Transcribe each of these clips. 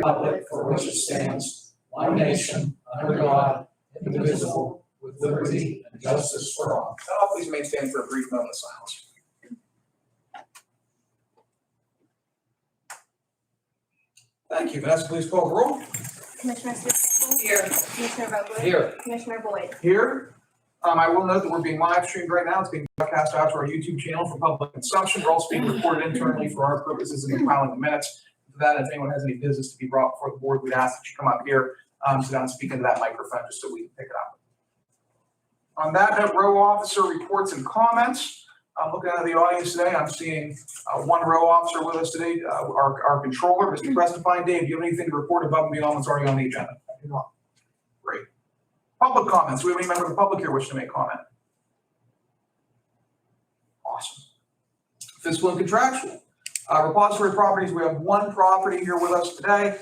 republic for which it stands, one nation, under God, indivisible, with liberty and justice for all. Now, please maintain for a brief moment of silence. Thank you. Vanessa, please call the roll. Commissioner Steele? Here. Commissioner Vogler? Here. Commissioner Boyd? Here. I will note that we're being live streamed right now. It's being broadcast out to our YouTube channel for public consumption. We're also being recorded internally for our purposes in compiling the minutes. For that, if anyone has any business to be brought before the board, we'd ask that you come up here, sit down and speak into that microphone just so we can pick it up. On that note, row officer reports and comments. I'm looking at the audience today. I'm seeing one row officer with us today, our controller, Mr. Preston Fine. Dave, do you have anything to report above and beyond what's already on the agenda? Great. Public comments. Do we have any member of the public here wishing to make comment? Awesome. Fiscal and contractual. Repository properties. We have one property here with us today.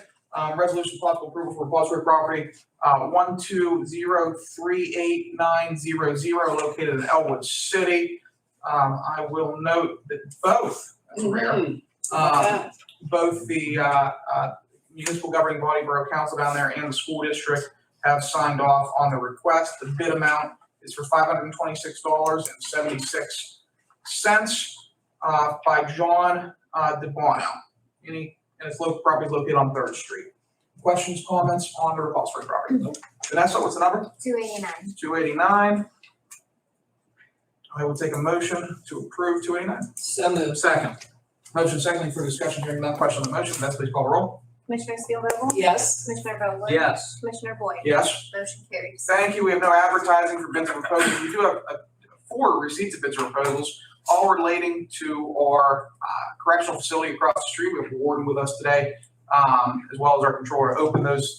Resolution possible approval for repository property 120389000 located in Elwood City. I will note that both, that's rare, both the municipal governing body, borough council down there, and the school district have signed off on the request. The bid amount is for $526.76 by John DeBono. And its property is located on 3rd Street. Questions, comments on the repository property? Vanessa, what's the number? 289. 289. I will take a motion to approve 289. So moved. Second. Motion secondly for discussion, hearing none, question on the motion. Vanessa, please call the roll. Commissioner Steele? Yes. Commissioner Vogler? Yes. Commissioner Boyd? Yes. Motion carries. Thank you. We have no advertising for bids and proposals. We do have 4 receipts of bids and proposals, all relating to our correctional facility across the street. We have a warden with us today, as well as our controller, to open those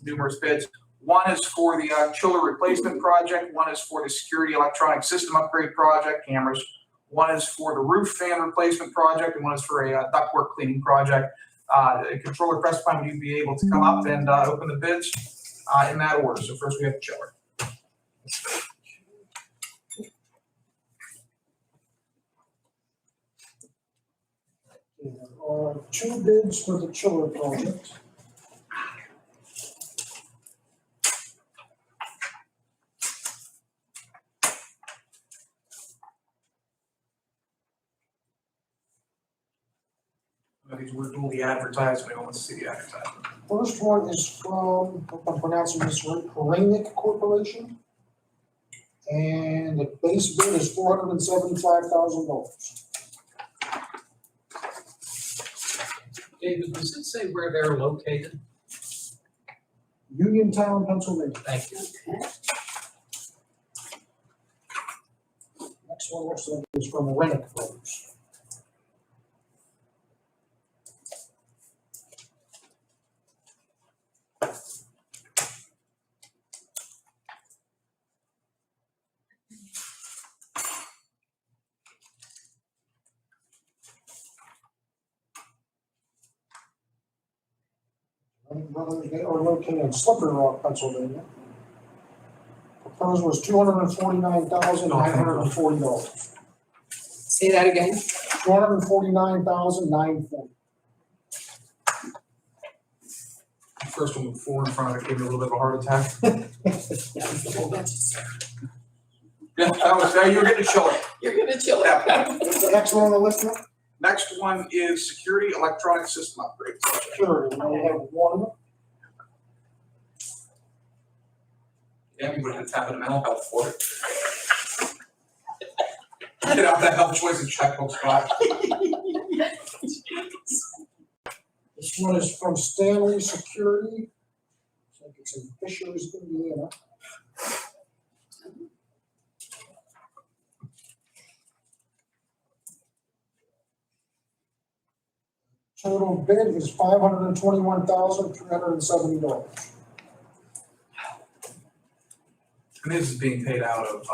numerous bids. One is for the chiller replacement project. One is for the security electronic system upgrade project, cameras. One is for the roof fan replacement project, and one is for a ductwork cleaning project. Controller Preston, would you be able to come up and open the bids in that order? So first we have the chiller. There are 2 bids for the chiller project. These were duly advertised. We don't want to see the advertisement. First one is from, if I'm pronouncing this right, Koranic Corporation. And the base bid is $475,000. David, does it say where they're located? Uniontown, Pennsylvania. Thank you. Next one looks like it's from Rennick Brothers. Rennick Brothers, they are located in Slippery Rock, Pennsylvania. Proposal was $249,940. Say that again? $249,940. First one with 4 in front of it gave me a little bit of a heart attack. Yeah, that was, you were getting a chiller. You're gonna chill out. What's the next one on the list now? Next one is security electronic system upgrade project. Security, we only have one. Everybody had to tap into mental health for it. Get out that health choice and checkbook spot. This one is from Stanley Security. Looks like it's in Fishers, Indiana. Total bid is $521,370. And this is being paid out of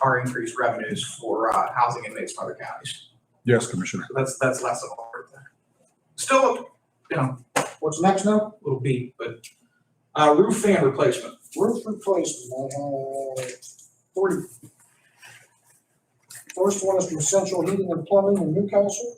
our increased revenues for housing inmates from other counties. Yes, Commissioner. So that's less of a part there. Still, What's next now? little beat, but roof fan replacement. Roof replacement, I have 3. First one is from Central Heating and Plumbing in Newcastle.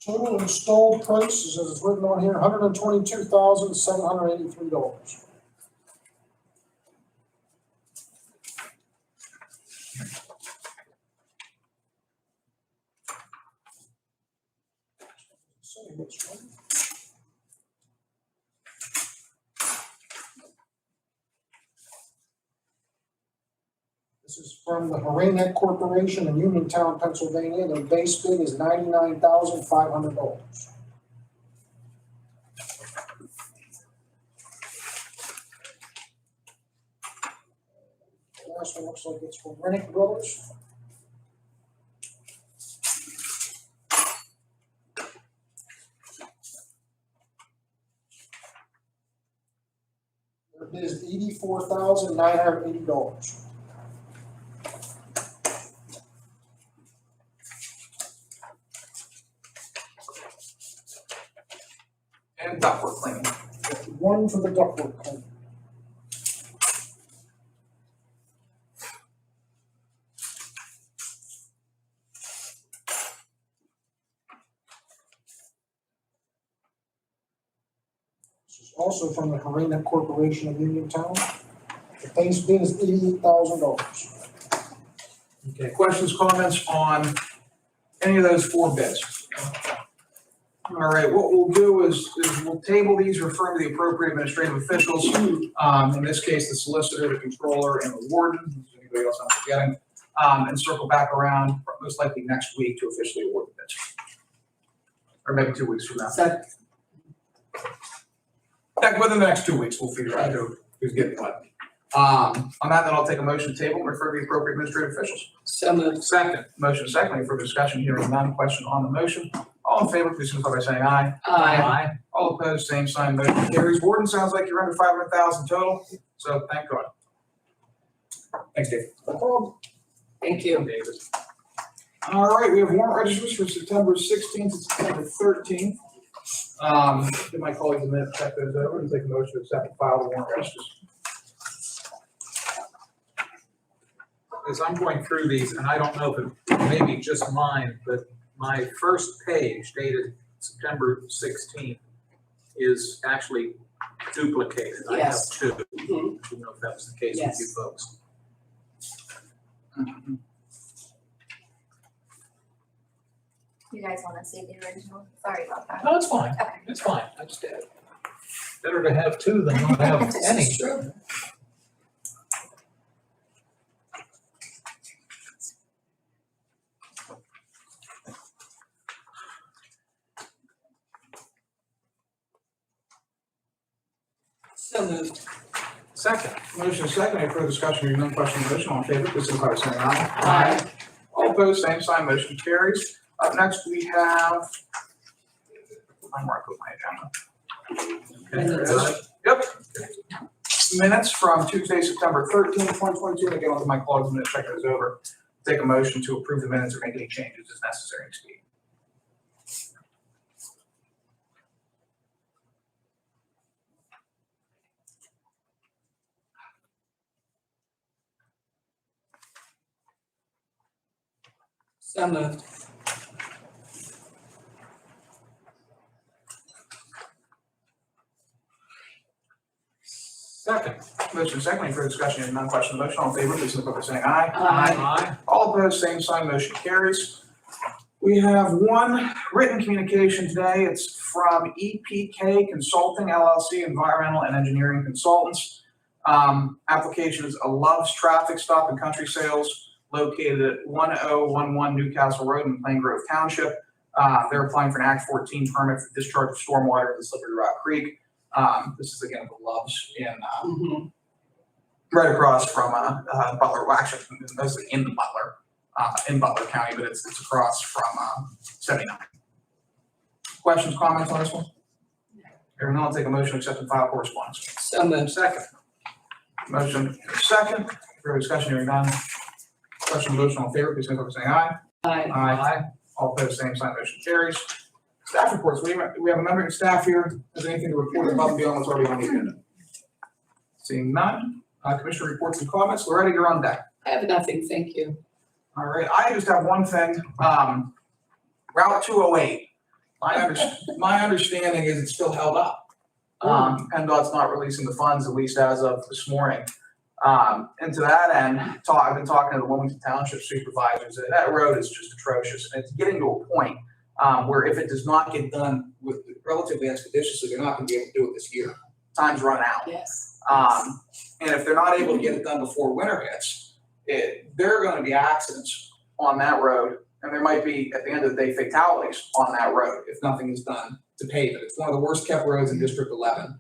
Total installed price is, as it's written on here, $122,783. Say which one. This is from the Haranek Corporation in Uniontown, Pennsylvania. Their base bid is $99,500. The last one looks like it's from Rennick Brothers. Their bid is $84,980. And ductwork cleaning. One for the ductwork cleaning. This is also from the Haranek Corporation of Uniontown. The base bid is $88,000. Okay, questions, comments on any of those four bids? All right, what we'll do is we'll table these, refer to the appropriate administrative officials. In this case, the solicitor, the controller, and the warden, if anybody else I'm forgetting, and circle back around most likely next week to officially award the bids. Or maybe 2 weeks from now. Heck, within the next 2 weeks, we'll figure out who's getting what. On that, then I'll take a motion to table and refer to the appropriate administrative officials. So moved. Second. Motion second, any further discussion, hearing none, question on the motion. All in favor, please signify by saying aye. Aye. All opposed, same sign, motion carries. Warden, sounds like you're under 500,000 total, so thank God. Thanks, Dave. No problem. Thank you. David. All right, we have warrant registers for September 16th to September 13th. Give my colleagues a minute to check those over and take a motion to accept and file the warrant registers. As I'm going through these, and I don't know if it may be just mine, but my first page dated September 16th is actually duplicated. I have Yes. two. I Mhm. don't know if that was the case with you Yes. folks. You guys want to see the original? Sorry about that. No, it's fine. Okay. It's fine. I just better to have two than not have any. This is true. So moved. Second. Motion second, any further discussion, hearing none, question on the motion, all in favor, please signify by saying aye. Aye. All opposed, same sign, motion carries. Up next, we have, I'm marking with my agenda. Okay, Minutes. got it? Yep. Minutes from Tuesday, September 13th, 2022. Again, I'll give my colleagues a minute to check those over. Take a motion to approve the minutes or make any changes as necessary next meeting. So moved. Second. Motion second, any further discussion, and none, question on the motion, all in favor, please signify by saying aye. Aye. All opposed, same sign, motion carries. We have one written communication today. It's from EPK Consulting LLC, Environmental and Engineering Consultants. Application is a Love's Traffic Stop and Country Sales located at 1011 Newcastle Road in Plain Grove Township. They're applying for an Act 14 permit for discharge of stormwater at the Slippery Rock Creek. This is again the Love's in Mhm. right across from Butler, well, actually, mostly in Butler County, but it's across from 79. Questions, comments on this one? Hearing none, I'll take a motion to accept and file correspondence. So moved. Second. Motion second, further discussion, hearing none. Question on the motion, all in favor, please signify by saying aye. Aye. Aye. All opposed, same sign, motion carries. Staff reports, we have a member of staff here, has anything to report above and beyond what's already on the agenda? Seeing none, commissioner reports and comments, Loretta, you're on deck. I have nothing, thank you. All right, I just have one thing, Route 208. My understanding is it's still held up. PennDOT's not releasing the funds, at least as of this morning. And to that end, I've been talking to the Wilmington Township supervisors, and that road is just atrocious. And it's getting to a point where if it does not get done with relatively expeditiously, they're not gonna be able to do it this year. Time's run out. Yes. And if they're not able to get it done before winter hits, there are gonna be accidents on that road. And there might be, at the end of the day, fatalities on that road if nothing is done to pave it. It's one of the worst kept roads in District 11.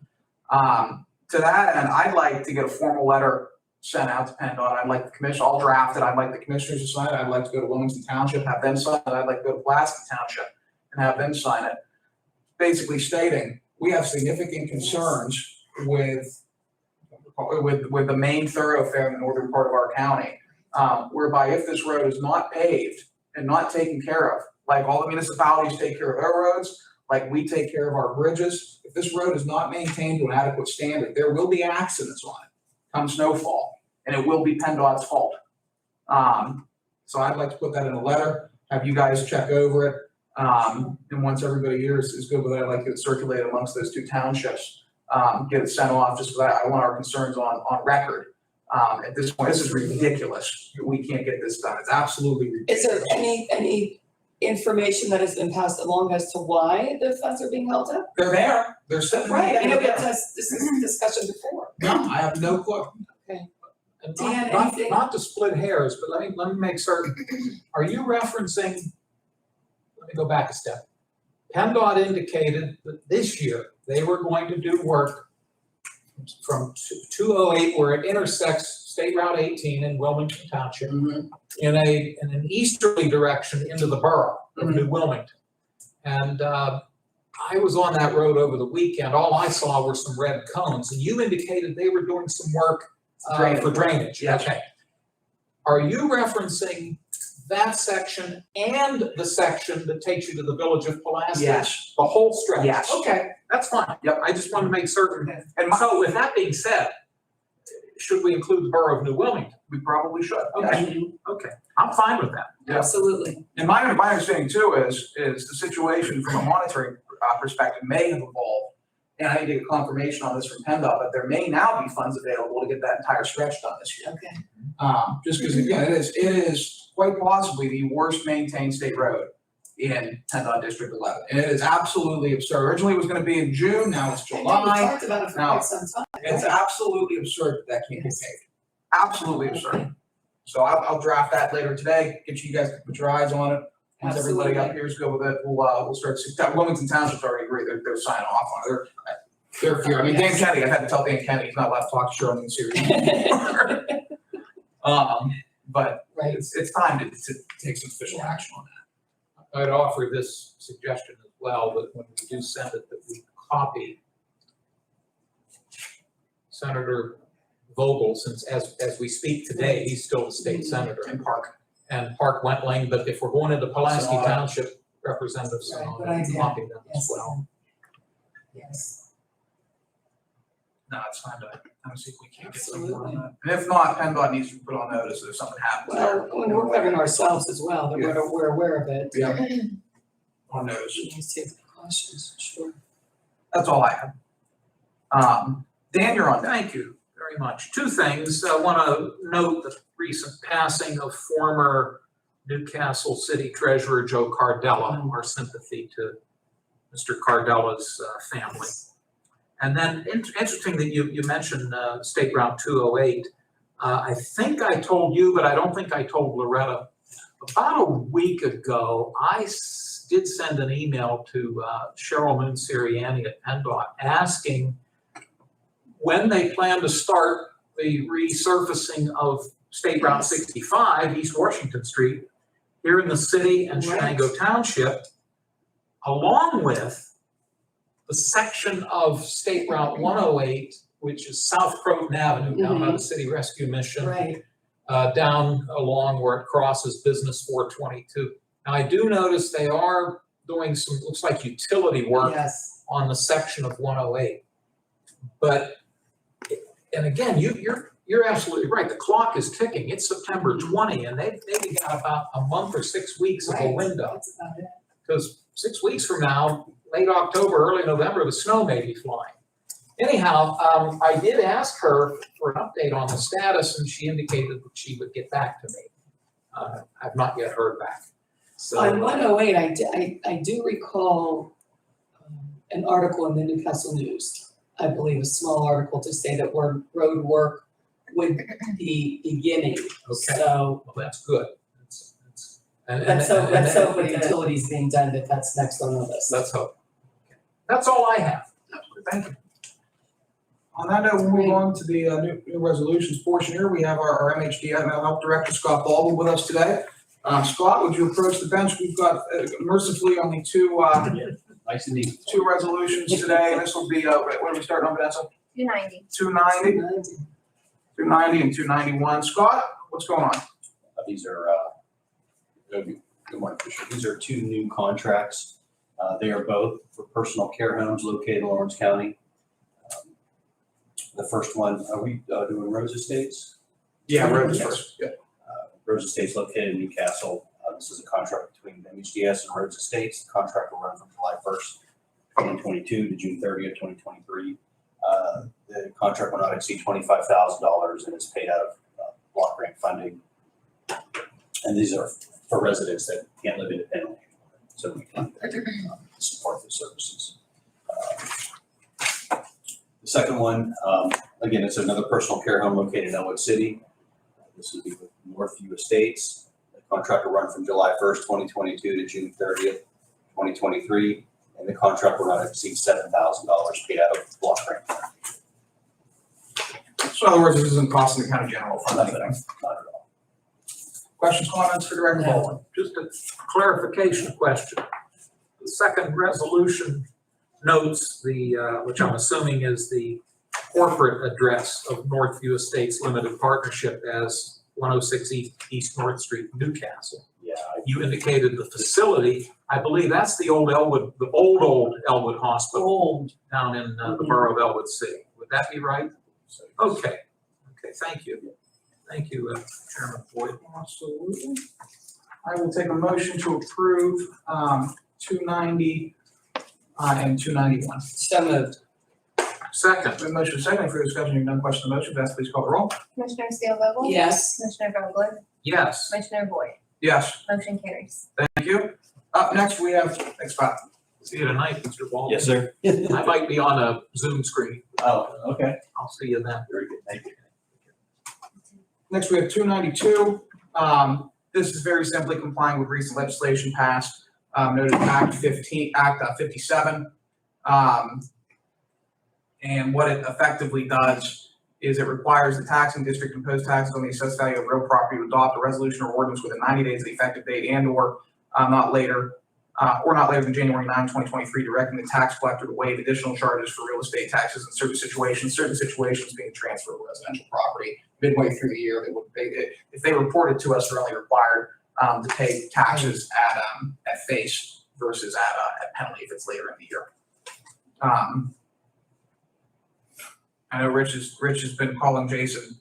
To that end, I'd like to get a formal letter sent out to PennDOT. I'd like the commission, I'll draft it. I'd like the commissioners to sign it. I'd like to go to Wilmington Township, have them sign it. I'd like to go to Pulaski Township and have them sign it. Basically stating, we have significant concerns with the main thoroughfare in the northern part of our county, whereby if this road is not paved and not taken care of, like all the municipalities take care of their roads, like we take care of our bridges, if this road is not maintained to an adequate standard, there will be accidents on it come snowfall, and it will be PennDOT's fault. So I'd like to put that in a letter, have you guys check over it. And once everybody here is good with it, I'd like it circulated amongst those two townships, get it sent off, just so that I want our concerns on record. At this point, this is ridiculous. We can't get this done. It's absolutely ridiculous. Is there any information that has been passed along as to why the funds are being held up? They're there, they're sitting Right, I know we there. had this discussion before. No, I have no clue. And Dan, not anything? to split hairs, but let me make certain, are you referencing, let me go back a step. PennDOT indicated that this year they were going to do work from 208 where it intersects State Route 18 in Wilmington Township in an easterly direction into the borough of New Wilmington. And I was on that road over the weekend. All I saw were some red cones, and you indicated they were doing some work for drainage. Yes. Okay. Are you referencing that section and the section that takes you to the village of Pulaski? Yes. The whole stretch? Yes. Okay, that's fine. Yep. I just want to make certain. And So with that being said, should we include the borough of New Wilmington? we probably should. Okay. Okay, I'm fine with that. Yeah. Absolutely. And my understanding too is the situation from a monitoring perspective may have evolved. And I need to get confirmation on this from PennDOT, but there may now be funds available to get that entire stretch done this year. Okay. Just because again, it is quite possibly the worst maintained state road in PennDOT District 11. And it is absolutely absurd. Originally it was gonna be in June, now it's I know we July. talked about it for No. quite some time. It's absolutely absurd that can't be Yes. paved. Absolutely absurd. So I'll draft that later today, get you guys to put your eyes on it. Once everybody up Absolutely. here is good with it, we'll start, Wilmington Township's already agreed, they're signing off on it. They're here. I mean, Dan Kenny, I've had to tell Dan Kenny, he's not allowed to talk to Sherman Series anymore. But Right. it's time to take some official action on that. I'd offer this suggestion as well, that when we do send it, that we copy Senator Vogel, since as we speak today, he's still the state senator, And Park. and Park Wentling, but if we're going into Pulaski Sonata. Township, Representative Right, Sonata, good idea. copy them as Yes. well. Yes. No, it's time to see if we can't get some more on Absolutely. that. And if not, PennDOT needs to put on notice that if something happens there. Well, when we're covering ourselves as well, that we're aware of it. Yeah. On notice. We need to take precautions, sure. That's all I have. Dan, you're on deck. Thank you very much. Two things. I want to note the recent passing of former Newcastle City Treasurer Joe Cardella, our sympathy to Mr. Cardella's family. And then interesting that you mentioned State Route 208. I think I told you, but I don't think I told Loretta. About a week ago, I did send an email to Cheryl Moon Sirianni at PennDOT asking when they plan to start the resurfacing of State Route 65, East Washington Street, here in the city and Right. Shenango Township, along with the section of State Route 108, which is South Croton Avenue, down by the City Rescue Mission, Right. down along where it crosses Business 422. Now, I do notice they are doing some, looks like utility work Yes. on the section of 108. But, and again, you're absolutely right. The clock is ticking. It's September 20, and they've maybe got about a month or 6 weeks of a Right. window. That's about it. Because 6 weeks from now, late October, early November, the snow may be flying. Anyhow, I did ask her for an update on the status, and she indicated that she would get back to me. I've not yet heard back. So, On 108, I do recall an article in the Newcastle News, I believe a small article to say that road work would be beginning. Okay. So well, that's good. let's hope with utilities being done, that's next on the list. Let's hope. That's all I have. Thank you. On that note, we'll move on to the new resolutions portion here. We have our MHD Mental Health Director, Scott Baldwin, with us today. Scott, would you approach the bench? We've got mercifully only two Nice and neat. two resolutions today. This will be, what are we starting on, Vanessa? 290. 290, 290 and 291. Scott, what's going on? These are, good morning, Commissioner. These are two new contracts. They are both for personal care homes located in Lawrence County. The first one, are we doing Rose Estates? Rose Yes. first. Yeah. Rose Estates located in Newcastle. This is a contract between MHDS and Rose Estates. The contract will run from July 1st, 2022 to June 30th, 2023. The contract will not exceed $25,000 and is paid out of block grant funding. And these are for residents that can't live independently anymore. So we can support the services. The second one, again, it's another personal care home located in Elwood City. This will be with Northview Estates. The contract will run from July 1st, 2022 to June 30th, 2023. And the contract will not exceed $7,000 paid out of block grant. So in other words, this isn't costing the county general fund Nothing, anything. not at all. Questions, comments for Director Baldwin? Just a clarification question. The second resolution notes the, which I'm assuming is the corporate address of Northview Estates Limited Partnership as 106 East North Street, Newcastle. Yeah, You indicated the facility. I believe that's the old Elwood, the old Elwood Hospital down in the borough of Elwood City. Would that be right? Okay. Okay, thank you. Thank you, Chairman Boyd. Absolutely. I will take a motion to approve 290 and 291. So moved. Second, The motion is second for discussion. Hearing none, question on the motion. Vanessa, please call the roll. Commissioner Steelvogel? Yes. Commissioner Vogler? yes. Commissioner Boyd? Yes, Motion carries. thank you. Up next, we have, thanks, Scott. See you tonight, Mr. Baldwin. yes, sir. I might be on a Zoom screen. Oh, okay. I'll see you then. Very good. Thank you. Next, we have 292. This is very simply complying with recent legislation passed, noted Act 57. And what it effectively does is it requires the taxing district to impose taxes on the assessed value of real property to adopt a resolution or ordinance within 90 days of the effective date and/or not later than January 9, 2023, directing the tax collector to waive additional charges for real estate taxes in certain situations being transferred to residential property midway through the year. If they report it to us, they're only required to pay taxes at face versus at penalty if it's later in the year. I know Rich has been calling Jason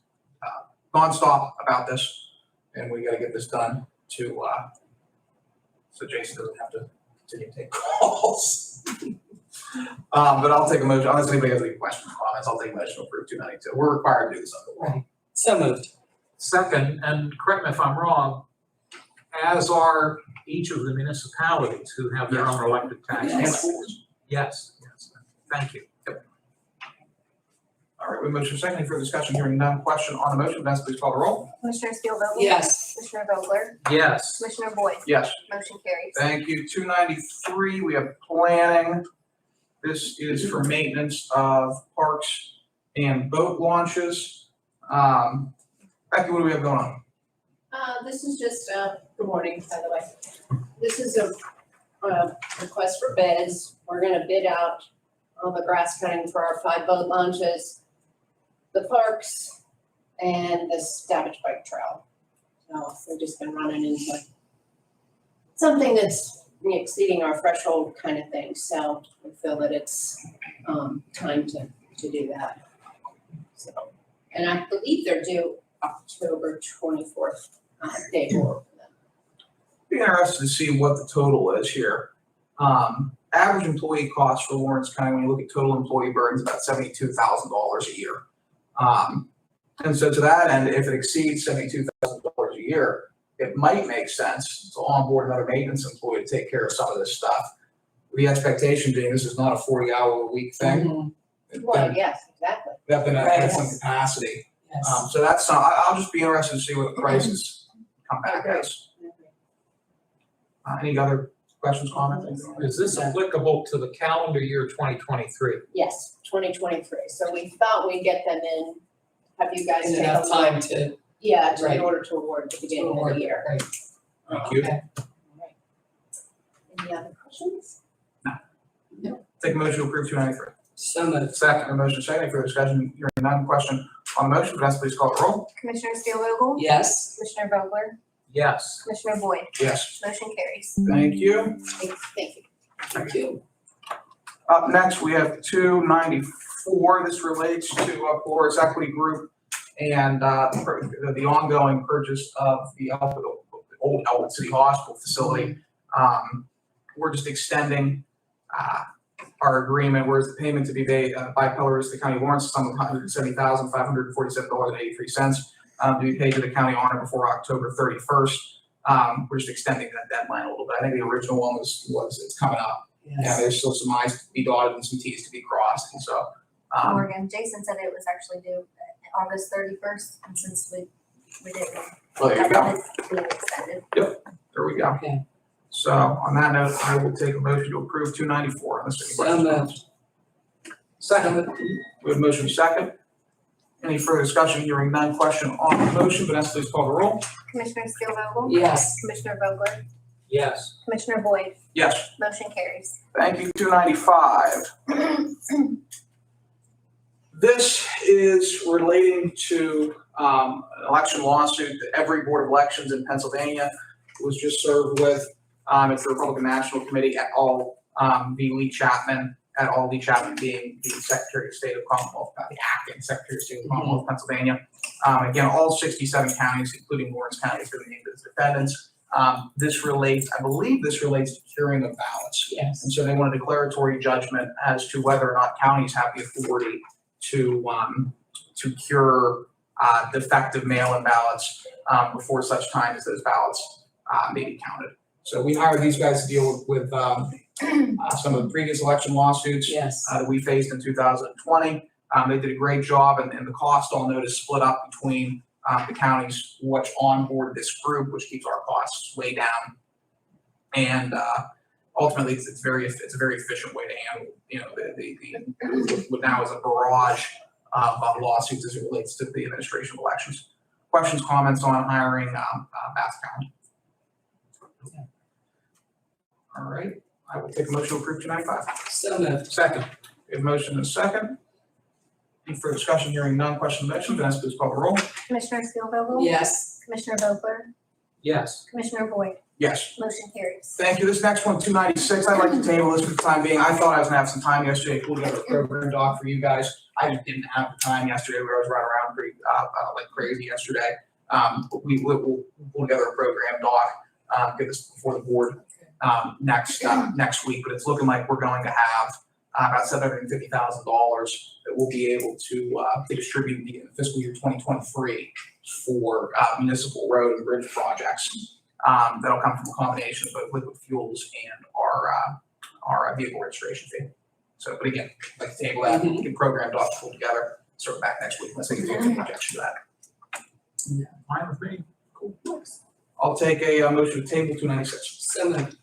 nonstop about this, and we gotta get this done to so Jason doesn't have to continue to take calls. But I'll take a motion, unless anybody has any questions or comments, I'll take a motion to approve 292. We're required to do this under law. So moved. Second, and correct me if I'm wrong, as are each of the municipalities who have their own elected tax And collectors. schools. Yes, thank you. All right, we have motion secondly for discussion, hearing none. Question on the motion, Vanessa, please call the roll. Commissioner Steelvogel? Yes. Commissioner Vogler? Yes, Commissioner Boyd? Yes. Motion carries. Thank you. 293, we have planning. This is for maintenance of parks and boat launches. Becky, what do we have going on? This is just, good morning, by the way. This is a request for bids. We're gonna bid out all the grass cutting for our 5 boat launches, the parks, and the Stabbage Bike Trail. So we've just been running into something that's exceeding our threshold kind of thing. So we feel that it's time to do that. So, and I believe they're due October 24th. Day 4 for them. Be interested to see what the total is here. Average employee cost for Lawrence County, when you look at total employee burden, is about $72,000 a year. And so to that end, if it exceeds $72,000 a year, it might make sense to onboard another maintenance employee to take care of some of this stuff. The expectation being this is not a 40-hour-a-week thing. Well, yes, exactly. That then Right. has some capacity. Yes. So that's, I'll just be interested to see what the prices come back as. Any other questions, comments? Is this applicable to the calendar year 2023? Yes, 2023. So we thought we'd get them in, have you guys And take a enough look. time to. Yeah, in Right. order to award at the beginning of the year. Right. Thank you. Okay. Right. Any other questions? Take a motion to approve 293. So moved. Second, a motion second, for discussion, hearing none, question on the motion, Vanessa, please call the roll. Commissioner Steelvogel? Yes. Commissioner Vogler? Yes. Commissioner Boyd? Yes. Motion carries. Thank you. Thank you. Thank you. Up next, we have 294. This relates to Flores Equity Group and the ongoing purchase of the old Elwood City Hospital facility. We're just extending our agreement, whereas the payment to be made by Pillars, the County Lawrence, sum of $170,547.83 to be paid to the county on or before October 31st. We're just extending that deadline a little bit. I think the original one was it's coming up. Yeah, Yes. there's still some I's to be dotted and some T's to be crossed, and so. Morgan, Jason said it was actually due August 31st, and since we didn't. Well, there you go. It's being extended. There we go. Okay. So on that note, I will take a motion to approve 294 unless any So questions. moved. Second, we have motion second. Any further discussion? Hearing none, question on the motion, Vanessa, please call the roll. Commissioner Steelvogel? Yes. Commissioner Vogler? Yes. Commissioner Boyd? Yes, Motion carries. thank you, 295. This is relating to an election lawsuit that every board of elections in Pennsylvania was just served with. It's the Republican National Committee et al., v. Lee Chapman, et al., Lee Chapman being the Secretary of State of Commonwealth, the acting Secretary of State of Commonwealth of Pennsylvania. Again, all 67 counties, including Lawrence County, have been named as defendants. This relates, I believe this relates to curing of ballots. Yes. And so they want a declaratory judgment as to whether or not counties have the authority to cure defective mail-in ballots before such time as those ballots may be counted. So we hired these guys to deal with some of the previous election lawsuits Yes. that we faced in 2020. They did a great job, and the cost, I'll note, is split up between the counties which onboard this group, which keeps our costs way down. And ultimately, it's a very efficient way to handle, what now is a barrage of lawsuits as it relates to the administration of elections. Questions, comments on hiring Bath County? All right, I will take a motion to approve 295. So moved. Second. We have a motion and a second. Any further discussion? Hearing none, question on the motion, Vanessa, please call the roll. Commissioner Steelvogel? Yes. Commissioner Vogler? Yes. Commissioner Boyd? Yes. Motion carries. Thank you. This next one, 296, I'd like to table this for the time being. I thought I was gonna have some time yesterday to pull together a program doc for you guys. I just didn't have the time yesterday. I was running around pretty, like crazy yesterday. But we'll pull together a program doc, get this before the board, next week. But it's looking like we're going to have about $750,000 that we'll be able to distribute in fiscal year 2023 for municipal road and bridge projects. That'll come from a combination of both liquid fuels and our vehicle registration fee. So, but again, I'd like to table that, get program docs pulled together, start back next week. Let's take a projection of that. Fine with me. Cool. I'll take a motion to table 296. So moved.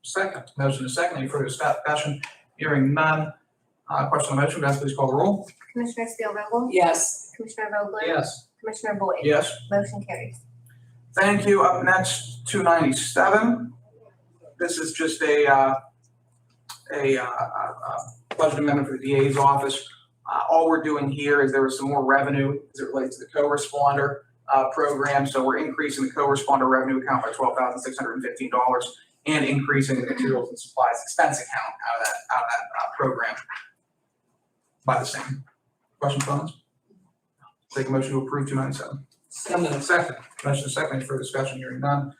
Second. Motion is second. Any further discussion? Hearing none. Question on the motion, Vanessa, please call the roll. Commissioner Steelvogel? Yes. Commissioner Vogler? Yes. Commissioner Boyd? Yes. Motion carries. Thank you. Up next, 297. This is just a budget amendment for the DA's office. All we're doing here is there was some more revenue as it relates to the co-responder program. So we're increasing the co-responder revenue account by $12,615 and increasing the materials and supplies expense account out of that program by the same. Questions, comments? Take a motion to approve 297. So moved. Second. Motion second, any further discussion? Hearing none.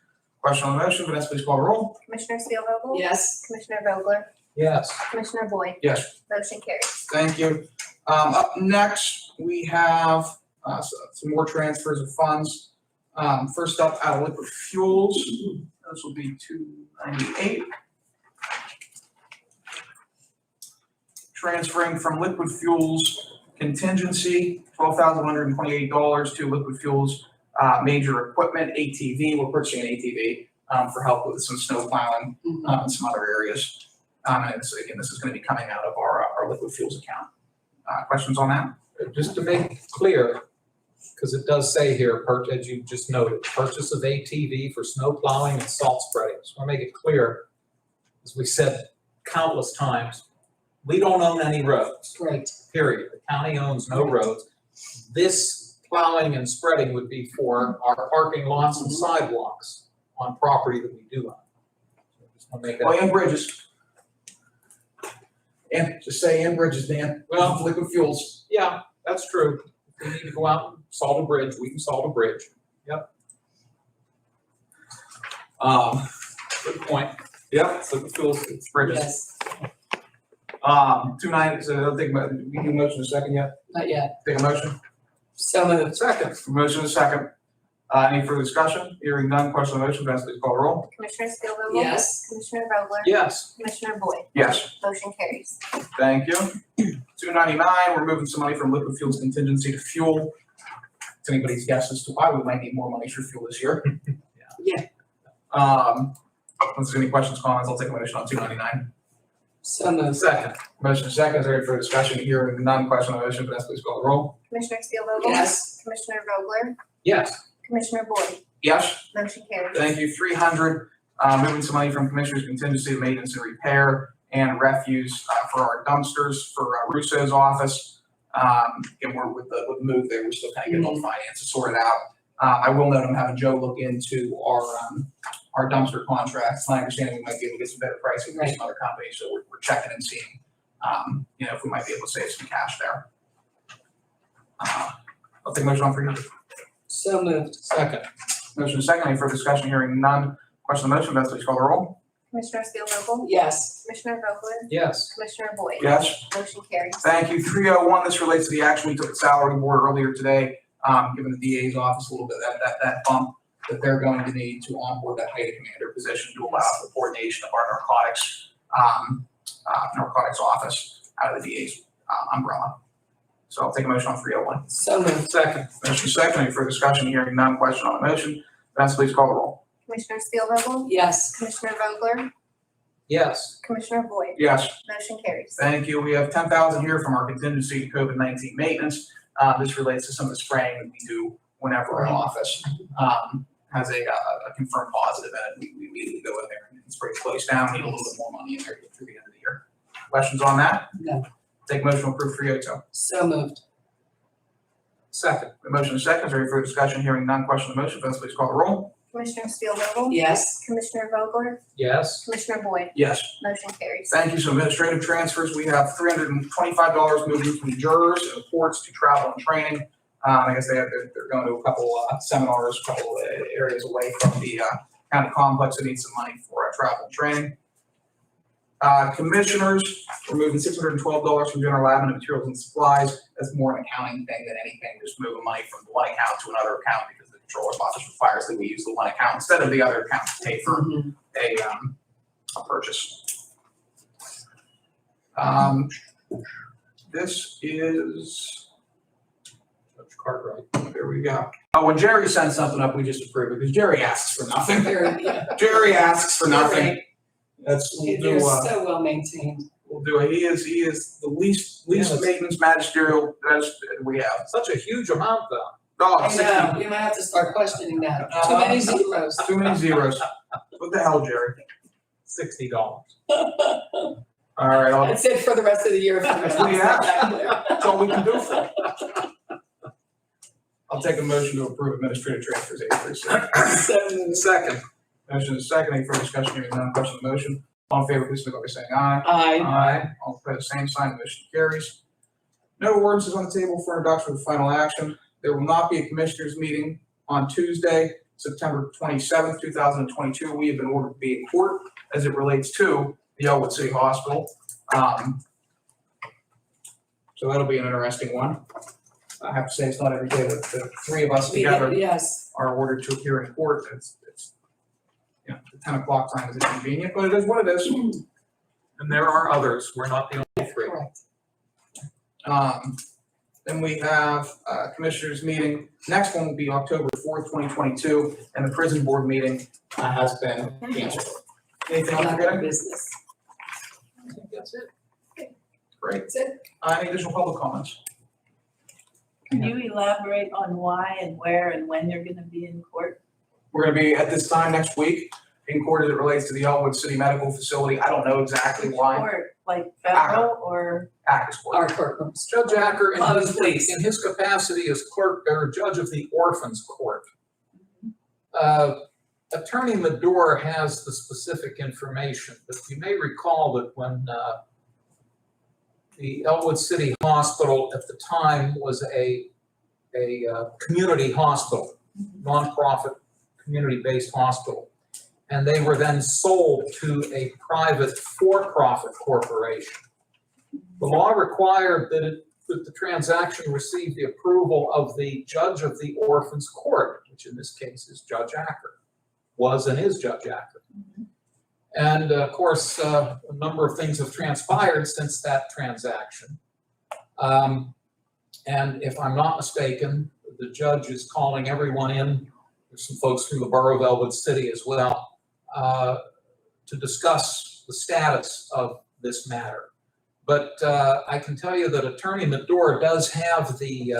Question on the motion, Vanessa, please call the roll. Commissioner Spielvogel? Yes. Commissioner Vogler? Yes. Commissioner Boyd? Yes. Motion carries. Thank you. Up next, we have some more transfers of funds. First up, out of liquid fuels, this will be 298. Transferring from liquid fuels contingency, $12,128 to liquid fuels major equipment, ATV. We're purchasing an ATV for help with some snow plowing in some other areas. And so again, this is going to be coming out of our liquid fuels account. Questions on that? Just to make it clear, because it does say here, as you just noted, purchase of ATV for snow plowing and salt spreading. So I want to make it clear, as we said countless times, we don't own any roads, Right. period. The county owns no roads. This plowing and spreading would be for our parking lots and sidewalks on property that we do own. So just want to make that. Well, and bridges. And just say and bridges, Dan. Well- Liquid fuels. Yeah, that's true. If we need to go out and salt a bridge, we can salt a bridge. Yep. Good point. Yep, liquid fuels, it's bridges. Yes. 290, so I'll take, we do motion in a second yet? Not yet. Take a motion? So moved. Second. Motion in a second. Any further discussion? Hearing none, question on the motion, Vanessa, please call the roll. Commissioner Spielvogel? Yes. Commissioner Vogler? Yes. Commissioner Boyd? Yes. Motion carries. Thank you. 299, we're moving some money from liquid fuels contingency to fuel. It's anybody's guess as to why we might need more money for fuel this year. Yeah. If there's any questions, comments, I'll take a motion on 299. So moved. Second. Motion second, is there any further discussion? Hearing none, question on the motion, Vanessa, please call the roll. Commissioner Spielvogel? Yes. Commissioner Vogler? Yes. Commissioner Boyd? Yes. Motion carries. Thank you. 300, moving some money from Commissioners contingency to maintenance and repair and refuse for our dumpsters for Russo's office. Again, we're with the move there, we're still kind of getting all the finances sorted out. I will note I'm having Joe look into our dumpster contracts. My understanding, we might be able to get some better pricing from some other companies, so we're checking and seeing, if we might be able to save some cash there. I'll take a motion on 300. So moved. Second. Motion is second, any further discussion? Hearing none. Question on the motion, Vanessa, please call the roll. Commissioner Spielvogel? Yes. Commissioner Vogler? Yes. Commissioner Boyd? Yes. Motion carries. Thank you. 301, this relates to the action we took at salary board earlier today, giving the DA's office a little bit of that bump that they're going to need to onboard that height commander position to allow for coordination of our narcotics office out of the DA's umbrella. So I'll take a motion on 301. So moved. Second. Motion second, any further discussion? Hearing none, question on the motion. Vanessa, please call the roll. Commissioner Spielvogel? Yes. Commissioner Vogler? Yes. Commissioner Boyd? Yes. Motion carries. Thank you. We have 10,000 here from our contingency to COVID-19 maintenance. This relates to some of the spraying that we do whenever an office has a confirmed positive, and we immediately go in there and spray the place down. Need a little bit more money in there to get through the end of the year. Questions on that? No. Take motion to approve 302. So moved. Second. The motion is second. Is there any further discussion? Hearing none. Question on the motion. Vanessa, please call the roll. Commissioner Spielvogel? Yes. Commissioner Vogler? Yes. Commissioner Boyd? Yes. Motion carries. Thank you. So administrative transfers, we have $325 moving from jurors and courts to travel and training. I guess they're going to a couple seminars, a couple areas away from the county complex that needs some money for travel and training. Commissioners, we're moving $612 from general admin and materials and supplies. That's more an accounting thing than anything, just moving money from the one account to another account because the controller's office requires that we use the one account instead of the other account to pay for a purchase. This is, Judge Cartwright. there we go. When Jerry sends something up, we just approve it because Jerry asks for nothing. Yeah. Jerry asks for nothing. Right. That's, we'll They're do, so well maintained. we'll do it. He is the least Yes. maintenance magisterial that we have. Such a huge amount though. Oh, I 60. know, you might have to start questioning that. Too Uh-huh. many zeros. Too many zeros. What the hell, Jerry? $60. All right, That's it for the rest of the year. That's what you have. That's all we can do for it. I'll take a motion to approve administrative transfers 836. So moved. Second. Motion is second. Any further discussion? Hearing none. Question on the motion. All in favor, please signify by saying aye. Aye. Aye. All opposed, same sign. The motion carries. No ordinances on the table for introduction with final action. There will not be a commissioners meeting on Tuesday. September 27th, 2022, we have been ordered to be in court as it relates to the Elwood City Hospital. So that'll be an interesting one. I have to say, it's not every day that the three of us together Yes, are ordered to appear in court. It's the 10 o'clock time is inconvenient, but it is what it is. And there are others, we're not the only three. correct. Then we have commissioners meeting. Next one will be October 4th, 2022, and the prison board meeting has been canceled. Anything I'm Not our forgetting? business. I think that's it. Great. That's it. Any additional public comments? Can you elaborate on why and where and when you're gonna be in court? We're gonna be at this time next week in court as it relates to the Elwood City Medical Facility. I don't know exactly why. Court, like federal or? Act court. Our courtrooms. Judge Acker, Please. in his capacity as clerk or judge of the orphans court, Attorney Medor has the specific information, but you may recall that when the Elwood City Hospital at the time was a community hospital, nonprofit, community-based hospital, and they were then sold to a private for-profit corporation. The law required that the transaction receive the approval of the judge of the orphans court, which in this case is Judge Acker, was and is Judge Acker. And of course, a number of things have transpired since that transaction. And if I'm not mistaken, the judge is calling everyone in, there's some folks from the borough of Elwood City as well, to discuss the status of this matter. But I can tell you that Attorney Medor does have the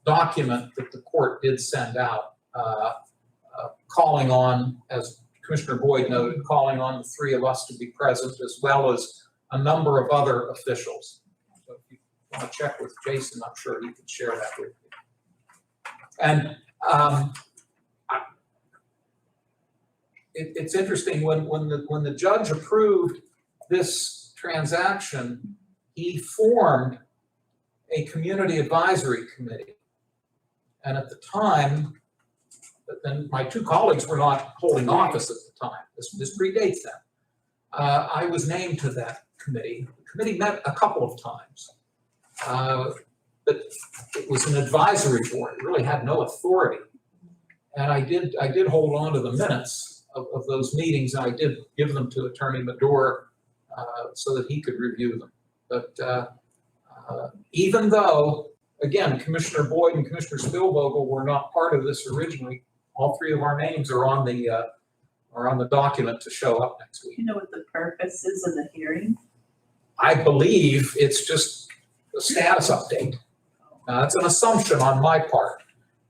document that the court did send out, calling on, as Commissioner Boyd noted, calling on the three of us to be present, as well as a number of other officials. So if you want to check with Jason, I'm sure he could share that with you. And it's interesting, when the judge approved this transaction, he formed a community advisory committee. And at the time, then my two colleagues were not holding office at the time. This predates them. I was named to that committee. The committee met a couple of times. But it was an advisory board. It really had no authority. And I did hold on to the minutes of those meetings. I did give them to Attorney Medor so that he could review them. But even though, again, Commissioner Boyd and Commissioner Spielvogel were not part of this originally, all three of our names are on the document to show up next week. You know what the purpose is of the hearing? I believe it's just a status update. Now, that's an assumption on my part,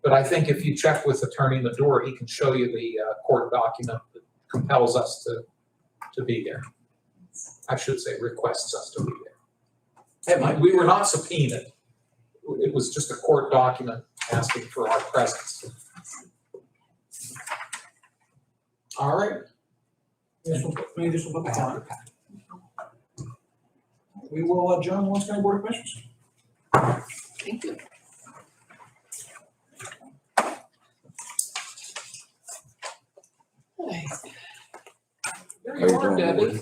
but I think if you check with Attorney Medor, he can show you the court document that compels us to be there. I should say requests us to be there. We were not subpoenaed. It was just a court document asking for our presence. All right. Any additional public comment? We will adjourn the Lawrence County Board of Commissioners. Thank you. There you are, Debbie.